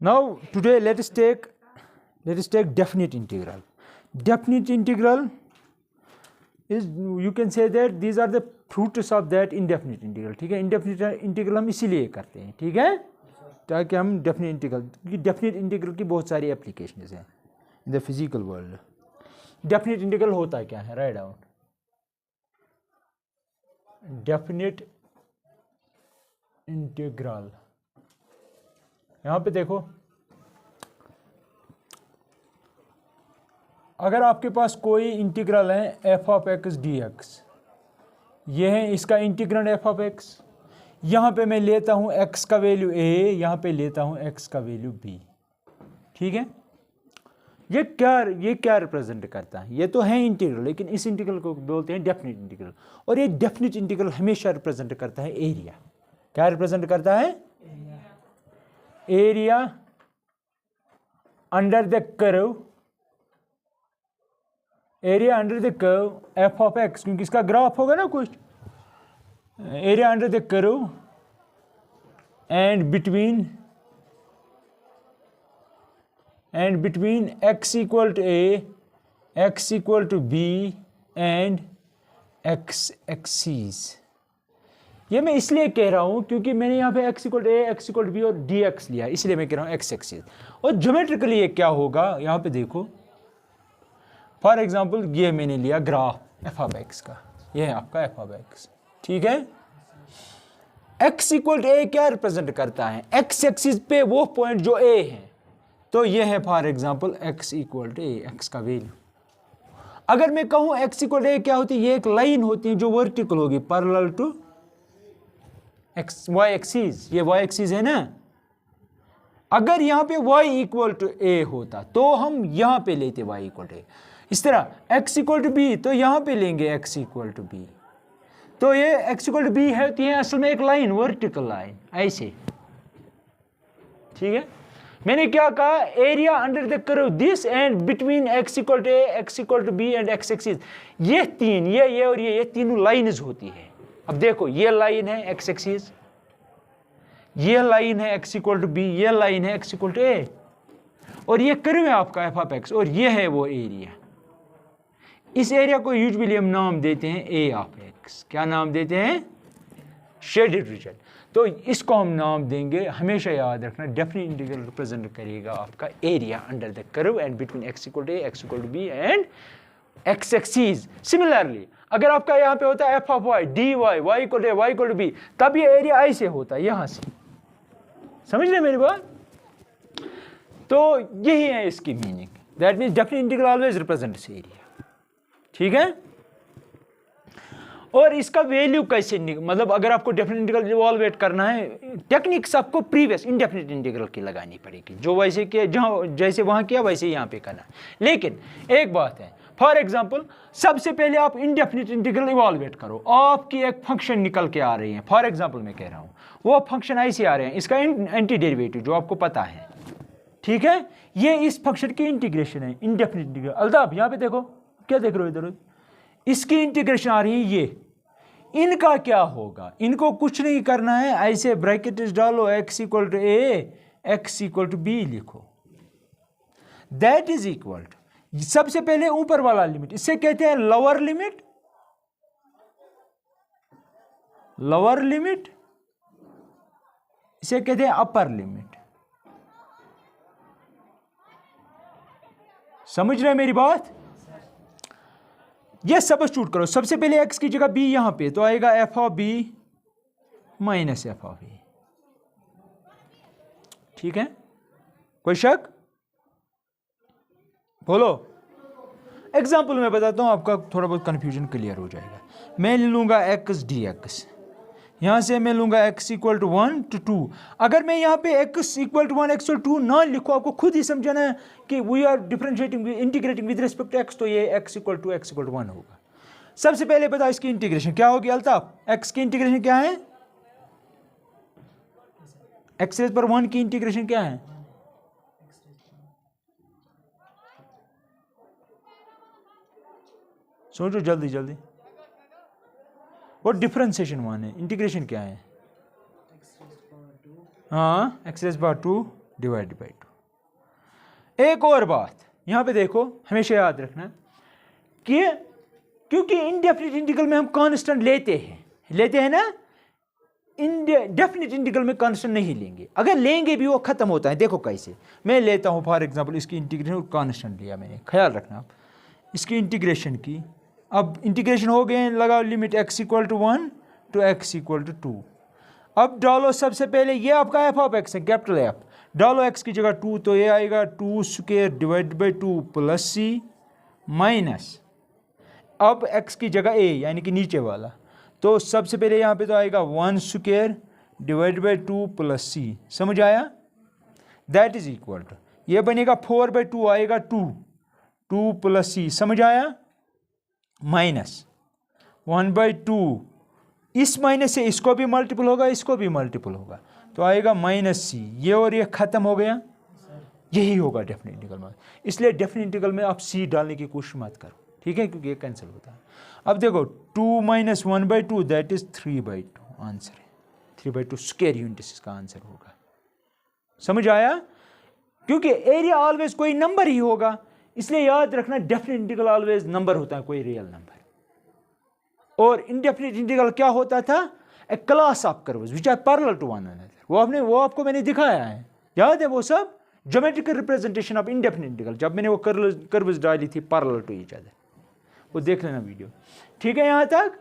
Now today let us take definite integral. Definite integral is, you can say that these are the fruits of that indefinite integral. ठीक है, indefinite integral हम इसीलिए करते हैं, ठीक है, ताकि हम definite integral, क्योंकि definite integral की बहुत सारी applications हैं in the physical world. Definite integral होता क्या है? Write down. Definite integral, यहाँ पे देखो, अगर आपके पास कोई इंटीग्रल है F of x D x, ये है इसका इंटीग्रल एफ ऑफ एक्स, यहाँ पे मैं लेता हूँ एक्स का वैल्यू ए, यहाँ पे लेता हूँ एक्स का वैल्यू बी, ठीक है, ये क्या रिप्रेजेंट करता है? ये तो है इंटीग्रल, लेकिन इस इंटीग्रल को बोलते हैं डेफिनेट इंटीग्रल, और ये डेफिनेट इंटीग्रल हमेशा रिप्रेजेंट करता है एरिया। क्या रिप्रेजेंट करता है? Area under the curve, area under the curve f of x, क्योंकि इसका ग्राफ होगा ना कुछ, area under the curve and between x equal to a, x equal to b and x axes. ये मैं इसलिए कह रहा हूं क्योंकि मैंने यहाँ पे x equal to a, x equal to b और dx लिया, इसलिए मैं कह रहा हूँ x एक्सीज। और ज्योमेट्रिकली ये क्या होगा, यहाँ पे देखो, फॉर एग्जाम्पल ये मैंने लिया ग्राफ एफ ऑफ एक्स का, ये है आपका एफ ऑफ एक्स, ठीक है। x इक्वल टू a क्या रिप्रेजेंट करता है? x एक्सिस पे वो पॉइंट जो a है, तो ये है for example x equal to a, x का वैल्यू। अगर मैं कहूँ x इक्वल टू a क्या होती है, ये एक लाइन होती है जो वर्टिकल होगी parallel to x y axis, ये y एक्सिस है ना। अगर यहाँ पे y इक्वल टू a होता तो हम यहाँ पे लेते y इक्वल टू a, इस तरह x इक्वल टू b तो यहाँ पे लेंगे x इक्वल टू b, तो ये x इक्वल टू b है असल में एक लाइन, वर्टिकल लाइन ऐसे, ठीक है। मैंने क्या कहा, area under the curve this and between x equal to a, x equal to b and x axis, ये तीन, ये और ये तीनों लाइन्स होती है। अब देखो ये लाइन है x एक्सिस, ये लाइन है x इक्वल टू b, ये लाइन है x इक्वल टू a, और ये कर्व है आपका f ऑफ x, और ये है वो एरिया। इस एरिया को यूजुअली हम नाम देते हैं a ऑफ x। क्या नाम देते हैं? Shaded region. तो इसको हम नाम देंगे, हमेशा याद रखना, डेफिनेट इंटीग्रल रिप्रेजेंट करेगा आपका area under the curve and between x equal to a, x equal to b and x axis. Similarly अगर आपका यहाँ पे होता है f of y dy, y equal to a, y equal to b, तब ये एरिया ऐसे होता है, यहाँ से, समझ रहे मेरी बात? तो यही है इसकी meaning, that means definite integral always represents area, ठीक है। और इसका वैल्यू कैसे, मतलब अगर आपको डेफिनेट इंटीग्रल इवॉल्वेट करना है, टेक्निक्स आपको प्रीवियस इंडेफिनेट इंटीग्रल की लगानी पड़ेगी, जो वैसे किया, जहाँ जैसे वहाँ किया वैसे यहाँ पे करना है। लेकिन एक बात है, फॉर एग्जांपल सबसे पहले आप इंडेफिनेट इंटीग्रल इवॉल्वेट करो, आपकी एक फंक्शन निकल के आ रही है, फॉर एग्जांपल मैं कह रहा हूँ वो फंक्शन ऐसे आ रहे हैं, इसका एंटी डेरिवेटिव जो आपको पता है, ठीक है, ये इस फंक्शन की इंटीग्रेशन है, इंडेफिनेट इंटीग्रल। अल्ताफ यहाँ पे देखो, क्या देख रहे हो इधर, इसकी इंटीग्रेशन आ रही है, ये इनका क्या होगा? इनको कुछ नहीं करना है, ऐसे ब्रैकेट्स डालो, x equal to a, x equal to b लिखो, दैट इज इक्वल टू, सबसे पहले ऊपर वाला लिमिट, इससे कहते हैं लोअर लिमिट, लोअर लिमिट, इसे कहते हैं अपर लिमिट। समझ रहे मेरी बात? ये सब्स्टिट्यूट करो, सबसे पहले x की जगह b यहां पे, तो आएगा f of b minus f of a, ठीक है, कोई शक? बोलो। एग्जाम्पल मैं बताता हूं, आपका थोड़ा बहुत कंफ्यूजन क्लियर हो जाएगा। मैं लूंगा x dx, यहां से मैं लूंगा x इक्वल टू 1 to 2। अगर मैं यहाँ पे x equal to 1, x equal to 2 ना लिखो, आपको खुद ही समझाना है कि we are differentiating integrating with respect to x, तो ये x इक्वल टू 1 होगा। सबसे पहले बताओ इसकी इंटीग्रेशन क्या होगी अल्ताफ? x की इंटीग्रेशन क्या है? x रेज़ पर 1 की इंटीग्रेशन क्या है? सोचो जल्दी जल्दी, वो डिफरेंशिएशन 1 है, इंटीग्रेशन क्या है? हाँ, x रेज़ पर 2 डिवाइड बाई 2। एक और बात यहाँ पे देखो, हमेशा याद रखना कि क्योंकि इनडेफिनिट इंटीग्रल में हम कांस्टेंट लेते हैं ना, डेफिनिट इंटीग्रल में कांस्टेंट नहीं लेंगे, अगर लेंगे भी वो खत्म होता है। देखो कैसे, मैं लेता हूँ फॉर एग्जांपल इसकी इंटीग्रेशन और कांस्टेंट लिया मैंने, ख्याल रखना आप इसकी इंटीग्रेशन की। अब इंटीग्रेशन हो गए, लगाओ लिमिट x = 1 to x = 2। अब डालो सबसे पहले ये आपका f ऑफ x है, कैपिटल F, डालो x की जगह 2 तो ये आएगा 2² divide by 2 plus c minus, अब x की जगह a यानी कि नीचे वाला, तो सबसे पहले यहाँ पे तो आएगा 1² डिवाइड बाई 2 प्लस c, समझ आया? दैट इज इक्वल टू ये बनेगा 4/2 आएगा 2 प्लस c, समझ आया? माइनस 1/2, इस माइनस से इसको भी मल्टीपल होगा, इसको भी मल्टीपल होगा, तो आएगा -c, ये और ये खत्म हो गया। यही होगा डेफिनेट इंटीग्रल में, इसलिए डेफिनेट इंटीग्रल में आप c डालने की कोशिश मत करो, ठीक है, क्योंकि ये कैंसिल होता है। अब देखो 2 - 1/2 दैट इज 3/2, आंसर है 3/2 स्क्वायर यूनिट इसका आंसर होगा, समझ आया? क्योंकि एरिया ऑलवेज कोई नंबर ही होगा, इसलिए याद रखना डेफिनेट इंटीग्रल ऑलवेज नंबर होता है, कोई रियल नंबर। और इनडेफिनिट इंटीग्रल क्या होता था? A class of curves which are parallel to one another. वो आपको मैंने दिखाया है, याद है वो सब geometrical representation of indefinite integral, जब मैंने वो कर्व्स डाली थी पैरेलल टू ईच अदर, वो देख लेना वीडियो, ठीक है यहां तक।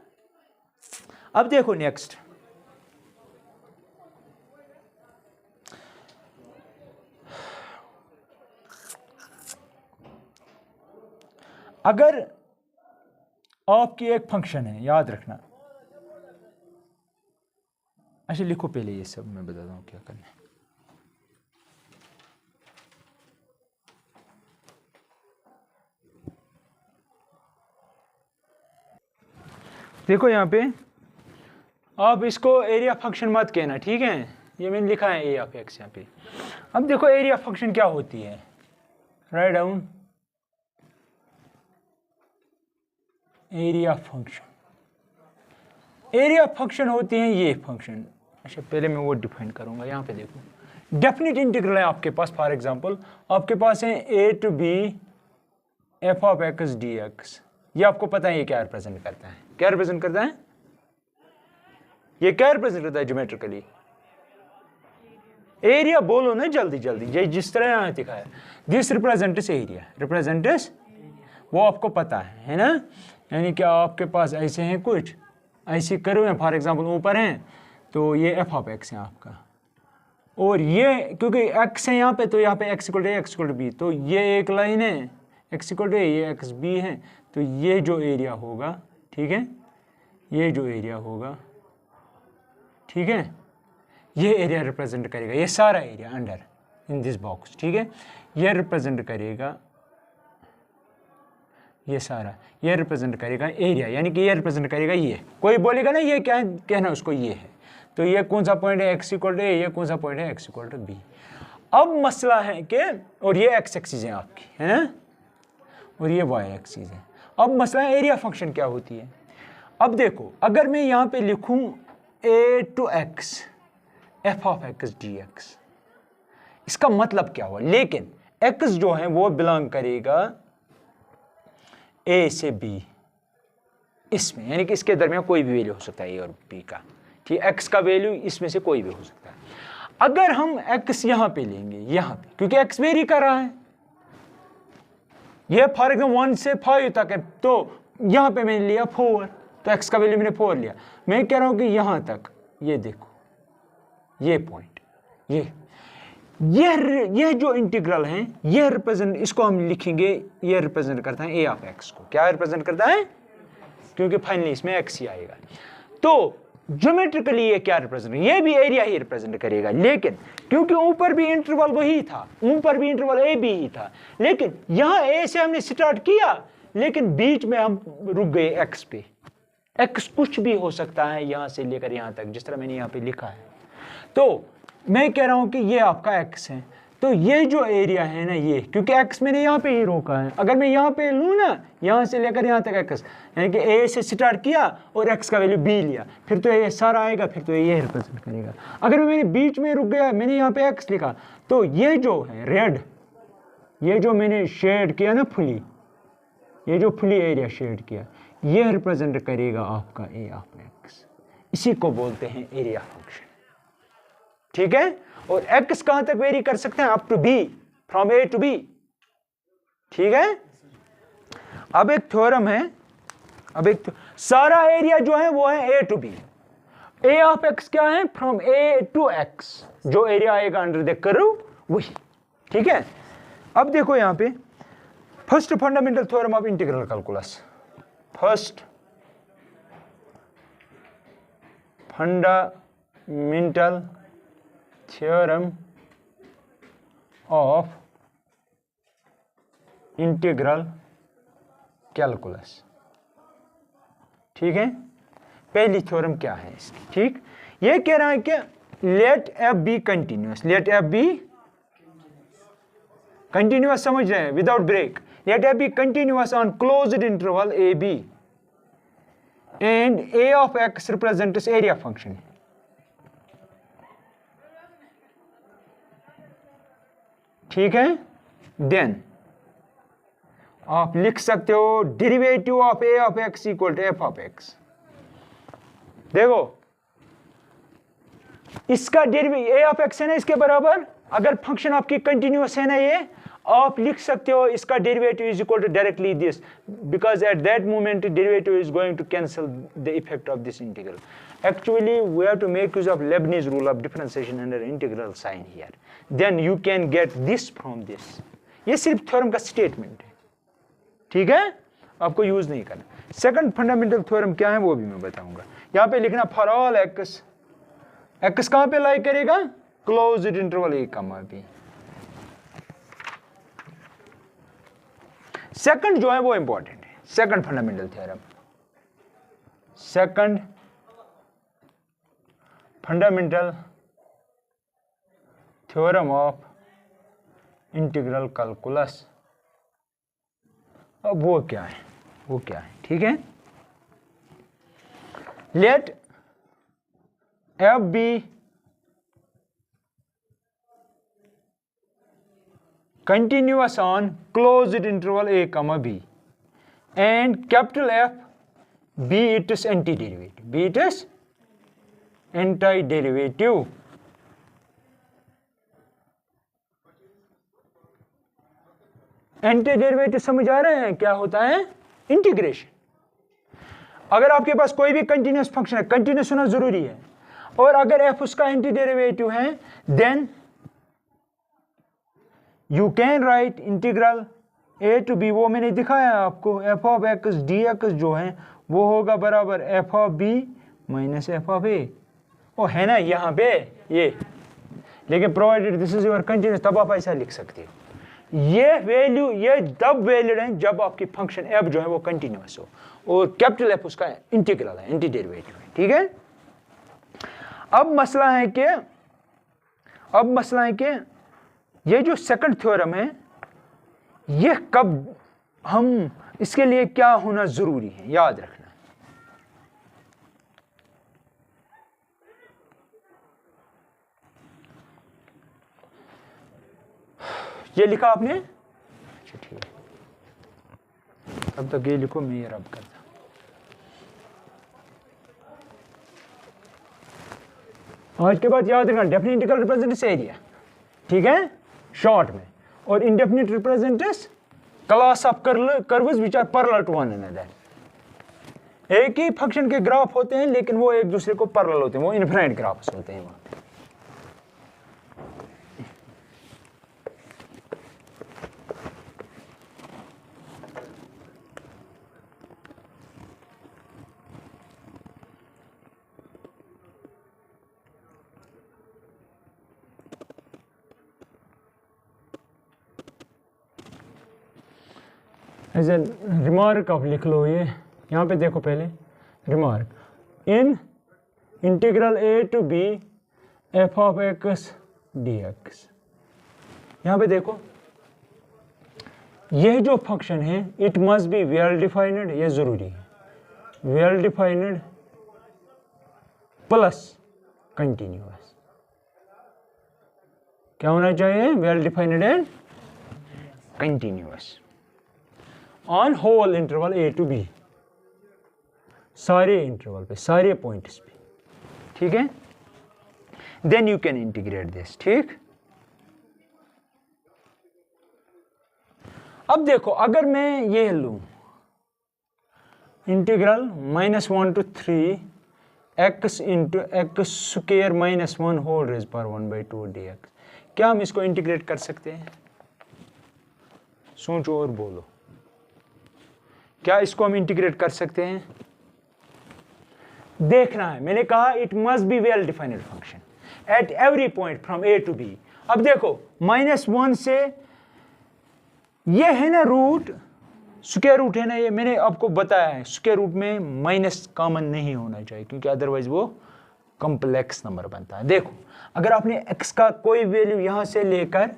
अब देखो नेक्स्ट, अगर आपकी एक फंक्शन है, याद रखना, अच्छा लिखो पहले ये सब, मैं बताता हूँ क्या करना है। देखो यहाँ पे आप इसको एरिया फंक्शन मत कहना, ठीक है, ये मैंने लिखा है a ऑफ x यहाँ पे। अब देखो एरिया फंक्शन क्या होती है, राइट डाउन एरिया फंक्शन होती हैं ये फंक्शन। अच्छा पहले मैं वो डिफाइन करूंगा, यहाँ पे देखो डेफिनेट इंटीग्रल है आपके पास, फॉर एग्जांपल आपके पास है a to b f of x dx, ये आपको पता है ये क्या रिप्रेजेंट करता है, क्या रिप्रेजेंट करता है, ये क्या रिप्रेजेंट करता है ज्योमेट्रिकली? एरिया बोलो ना जल्दी जल्दी, ये जिस तरह यहाँ दिखाया, दिस रिप्रेजेंट्स एरिया, रिप्रेजेंट्स वो आपको पता है ना, यानी कि आपके पास ऐसे हैं कुछ ऐसे कर्व हैं, फॉर एग्जांपल ऊपर हैं, तो ये f ऑफ x है आपका, और ये क्योंकि x है यहाँ पे, तो यहाँ पे x = a x = b, तो ये एक लाइन है x = a, ये x b है, तो ये जो एरिया होगा, ठीक है, ये जो एरिया होगा, ठीक है, ये एरिया रिप्रेजेंट करेगा, ये सारा area under in this box, ठीक है, ये रिप्रेजेंट करेगा, ये सारा ये रिप्रेजेंट करेगा एरिया, यानी कि ये रिप्रेजेंट करेगा ये, कोई बोलेगा ना ये क्या कहना उसको, ये है, तो ये कौन सा पॉइंट है x = a, ये कौन सा पॉइंट है x = b। अब मसला है कि, और ये x एक्सिस है आपकी, है ना, और ये y एक्सिस है। अब मसला है एरिया फंक्शन क्या होती है। अब देखो अगर मैं यहाँ पे लिखूं a to x f of x dx, इसका मतलब क्या हुआ, लेकिन x जो है वो बिलोंग करेगा a से b इसमें, यानी कि इसके दरमियान कोई भी वैल्यू हो सकता है a और b का, ठीक है, x का वैल्यू इसमें से कोई भी हो सकता है। अगर हम x यहाँ पे लेंगे, यहाँ पे, क्योंकि x वेरी कर रहा है, ये फॉर एग्जाम्पल 1 से 5 तक है, तो यहाँ पे मैंने लिया 4, तो x का वैल्यू मैंने 4 लिया। मैं कह रहा हूँ कि यहाँ तक, ये देखो ये पॉइंट, ये जो इंटीग्रल है, ये रिप्रेजेंट, इसको हम लिखेंगे, ये रिप्रेजेंट करता है a ऑफ x को, क्या रिप्रेजेंट करता है, क्योंकि फाइनली इसमें x ही आएगा, तो ज्योमेट्रिकली ये क्या रिप्रेजेंट, ये भी एरिया ही रिप्रेजेंट करेगा, लेकिन क्योंकि ऊपर भी इंटरवल वही था, ऊपर भी इंटरवल a b ही था, लेकिन यहाँ a से हमने स्टार्ट किया, लेकिन बीच में हम रुक गए x पे। x कुछ भी हो सकता है यहाँ से लेकर यहाँ तक, जिस तरह मैंने यहाँ पे लिखा है। तो मैं कह रहा हूँ कि ये आपका x है, तो ये जो एरिया है ना, ये क्योंकि x मैंने यहाँ पे ही रोका है, अगर मैं यहाँ पे लूँ ना, यहाँ से लेकर यहाँ तक x, यानी कि a से स्टार्ट किया और x का वैल्यू b लिया, फिर तो ये सारा आएगा, फिर तो ये रिप्रेजेंट करेगा। अगर मैंने बीच में रुक गया, मैंने यहाँ पे x लिखा, तो ये जो है रेड, ये जो मैंने शेड किया ना फुली, ये जो फुली एरिया शेड किया, ये रिप्रेजेंट करेगा आपका a ऑफ x। इसी को बोलते हैं एरिया फंक्शन, ठीक है। और x कहां तक वेरी कर सकते हैं? Up to b, from a to b, ठीक है। अब एक थ्योरम है, अब एक सारा एरिया जो है वो है a to b। a of x क्या है? फ्रॉम a टू x, जो एरिया आएगा अंडर द कर्व वही, ठीक है। अब देखो यहां पे first fundamental theorem of integral calculus, first fundamental theorem of integral calculus, ठीक है। पहली थ्योरम क्या है इसकी? ठीक, ये कह रहा है कि let f be continuous, let f be continuous, समझ रहे हैं, without break, let f be continuous on closed interval a b and a of x represents area function, ठीक है। देन आप लिख सकते हो derivative of a of x equal to f of x। देखो इसका डेरिवेटिव a ऑफ x है ना, इसके बराबर, अगर फंक्शन आपकी कंटिन्यूअस है ना, ये आप लिख सकते हो इसका derivative is equal to directly this, because at that moment derivative is going to cancel the effect of this integral. Actually, we have to make use of Leibniz rule of differentiation under integral sign here. Then you can get this from this. ये सिर्फ theorem का statement है, ठीक है, आपको use नहीं करना। Second fundamental theorem क्या है वो भी मैं बताऊंगा। यहाँ पे लिखना फॉर ऑल x, x कहाँ पे लाई करेगा? Closed interval a comma b। Second जो है वो इंपॉर्टेंट है, second fundamental theorem, second fundamental theorem of integral calculus. अब वो क्या है, वो क्या है, ठीक है। Let f be continuous on closed interval a comma b and capital F be its antiderivative, be its antiderivative। Antiderivative समझ आ रहे हैं क्या होता है? इंटीग्रेशन। अगर आपके पास कोई भी कंटिन्यूअस फंक्शन है, कंटिन्यूअस होना जरूरी है, और अगर f उसका एंटीडेरिवेटिव है, then you can write integral a to b, वो मैंने दिखाया आपको, f ऑफ x dx जो है वो होगा बराबर f of b minus f of a। वो है ना यहाँ पे ये, लेकिन provided this is your continuous, तब आप ऐसा लिख सकते हो। ये वैल्यू, ये तब वैलिड है जब आपकी फंक्शन f जो है वो कंटिन्यूअस हो और कैपिटल F उसका इंटीग्रल है, एंटीडेरिवेटिव है, ठीक है। अब मसला है कि ये जो सेकंड थ्योरम है, ये कब हम, इसके लिए क्या होना जरूरी है, याद रखना। ये लिखा आपने? अच्छा ठीक है, अब तक ये लिखो, मैं ये रब करता। आज के बाद याद रखना, डेफिनेट इंटीग्रल रिप्रेजेंट्स एरिया, ठीक है, शॉर्ट में, और indefinite represents class of curves which are parallel to one another. एक ही फंक्शन के ग्राफ होते हैं लेकिन वो एक दूसरे को पैरेलल होते हैं, वो इनफिनिट ग्राफ्स होते हैं वहां पे। एज ए रिमार्क आप लिख लो, ये यहाँ पे देखो पहले remark, in integral a to b f of x dx, यहां पे देखो, यह जो फंक्शन है it must be well defined, ये जरूरी है, वेल डिफाइंड प्लस कंटिन्यूअस। क्या होना चाहिए? Well defined and continuous on whole interval A to B, सारे इंटरवल पे, सारे पॉइंट्स पे, ठीक है। Then you can integrate this, ठीक। अब देखो, अगर मैं ये लूं integral -1 to 3 x into x square -1 whole raise पर 1/2 dx, क्या हम इसको इंटीग्रेट कर सकते हैं? सोचो और बोलो, क्या इसको हम इंटीग्रेट कर सकते हैं? देखना है, मैंने कहा it must be well defined function at every point from A to B. अब देखो, -1 से ये है ना रूट, स्क्वायर रूट है ना, ये मैंने आपको बताया है, स्क्वायर रूट में माइनस कॉमन नहीं होना चाहिए क्योंकि अदरवाइज वो कॉम्प्लेक्स नंबर बनता है। देखो, अगर आपने x का कोई वैल्यू यहां से लेकर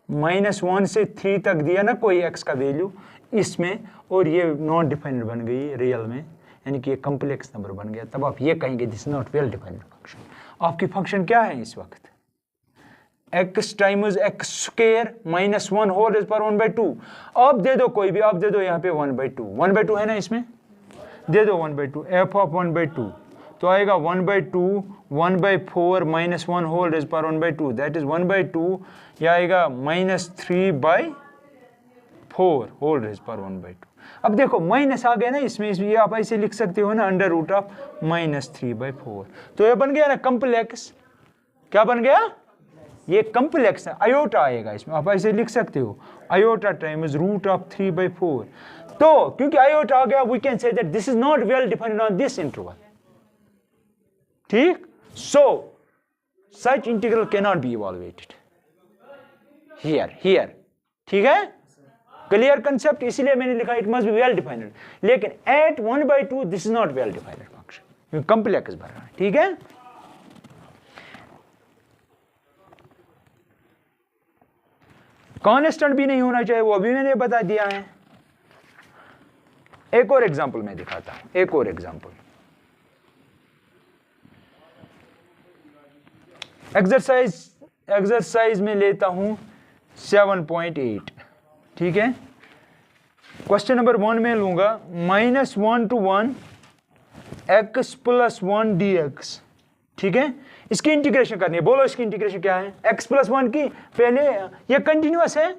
-1 से 3 तक दिया ना, कोई x का वैल्यू इसमें, और ये नॉन डिफाइंड बन गई रियल में, यानी कि ये कॉम्प्लेक्स नंबर बन गया, तब आप ये कहेंगे this is not well defined function. आपकी फंक्शन क्या है इस वक्त? x times x square -1 whole raise पर 1/2। अब दे दो कोई भी, आप दे दो यहाँ पे 1/2 है ना, इसमें दे दो 1/2, f ऑफ 1/2 तो आएगा 1/2 1/4 -1 होल रेज़ पर 1/2, दैट इज 1/2, या आएगा -3/4 होल रेज़ पर 1/2। अब देखो माइनस आ गया ना इसमें ये आप ऐसे लिख सकते हो ना, √ऑफ -3/4, तो ये बन गया ना कॉम्प्लेक्स। क्या बन गया? ये कॉम्प्लेक्स है, आयोटा आएगा इसमें, आप ऐसे लिख सकते हो, आयोटा टाइम्स √3/4। तो क्योंकि आयोटा आ गया, we can say that this is not well defined on this interval, ठीक। So such integral can not be evaluated here, ठीक है, क्लियर कंसेप्ट। इसलिए मैंने लिखा it must be well defined, लेकिन at 1/2 this is not well defined function, complex भर रहा है, ठीक है। कांस्टेंट भी नहीं होना चाहिए, वो अभी मैंने बता दिया है। एक और एग्जांपल मैं दिखाता हूं, एक और एग्जांपल, एक्सरसाइज में लेता हूं 7.8, ठीक है। क्वेश्चन नंबर 1 में लूंगा -1 to 1 x + 1 dx, ठीक है। इसकी इंटीग्रेशन करनी है, बोलो इसकी इंटीग्रेशन क्या है? x + 1 की, पहले ये कंटिन्यूअस है,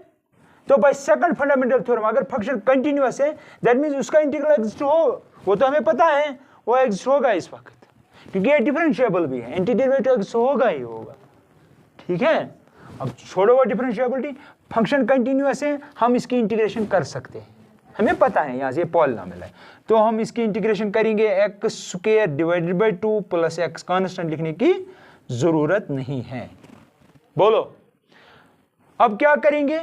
तो बाय सेकंड फंडामेंटल थ्योरम अगर फंक्शन कंटिन्यूअस है दैट मींस उसका इंटीग्रल एग्जिस्ट हो, वो तो हमें पता है वो एग्जिस्ट होगा इस वक्त, क्योंकि ये डिफरेंशिएबल भी है, एंटीडेरिवेटिव एग्जिस्ट होगा ही होगा, ठीक है। अब छोड़ो वो डिफरेंशिएबिलिटी, फंक्शन कंटिन्यूअस है, हम इसकी इंटीग्रेशन कर सकते हैं, हमें पता है यहाँ से पॉलिनॉमियल है, तो हम इसकी इंटीग्रेशन करेंगे x² / 2 + x, कांस्टेंट लिखने की जरूरत नहीं है। बोलो अब क्या करेंगे?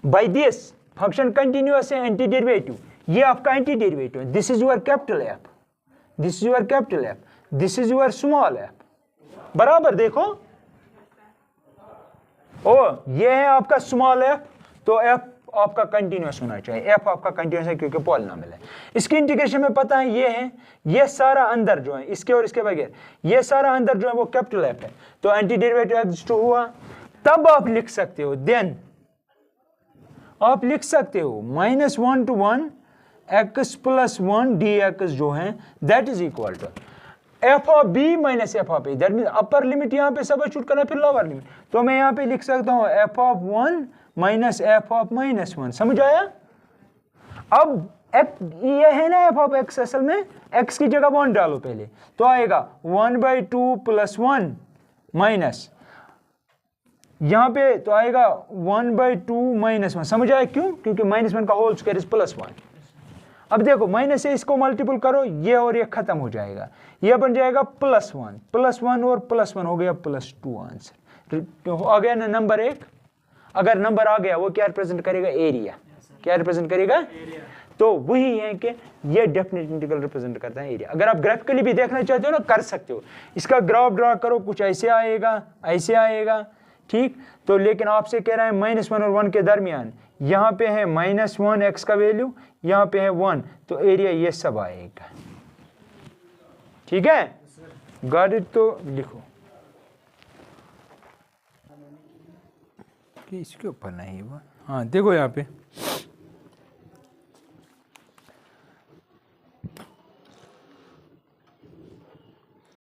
बाय दिस फंक्शन कंटिन्यूअस है, एंटी डेरिवेटिव, ये आपका एंटी डेरिवेटिव है, this is your capital F, this is your capital F, this is your small F, बराबर। देखो ओ ये है आपका स्मॉल एफ, तो एफ आपका कंटिन्यूअस होना चाहिए, एफ आपका कंटिन्यूअस है क्योंकि पॉलिनॉमियल है। इसकी इंटीग्रेशन में पता है ये है, ये सारा अंदर जो है इसके और इसके बगैर, ये सारा अंदर जो है वो कैपिटल एफ है, तो एंटी डेरिवेटिव एग्जिस्ट हुआ, तब आप लिख सकते हो, देन आप लिख सकते हो -1 to 1 x + 1 dx जो है that is equal to f of b - f of a, that means upper limit यहां पे सब्स्टिट्यूट करना, फिर लोअर लिमिट, तो मैं यहां पे लिख सकता हूं f ऑफ 1 - f ऑफ -1, समझ आया? अब ये है ना f ऑफ x, असल में x की जगह 1 डालो पहले, तो आएगा 1/2 + 1 माइनस यहां पे तो आएगा 1/2 - 1, समझ आया क्यों? क्योंकि -1 का होल स्क्वायर इज +1। अब देखो माइनस से इसको मल्टीपल करो, ये और ये खत्म हो जाएगा, ये बन जाएगा +1 और +1 हो गया +2 आंसर, तो आ गया ना नंबर 1। अगर नंबर आ गया वो क्या रिप्रेजेंट करेगा? एरिया। क्या रिप्रेजेंट करेगा? तो वही है कि ये डेफिनेट इंटीग्रल रिप्रेजेंट करता है एरिया। अगर आप ग्राफिकली भी देखना चाहते हो ना, कर सकते हो, इसका ग्राफ ड्रा करो, कुछ ऐसे आएगा, ऐसे आएगा, ठीक। तो लेकिन आपसे कह रहा है -1 और 1 के दरमियान, यहाँ पे है -1 x का वैल्यू, यहाँ पे है 1, तो एरिया ये सब आएगा। ठीक है, गॉट इट। तो लिखो कि इसके ऊपर नहीं हुआ। हाँ देखो यहाँ पे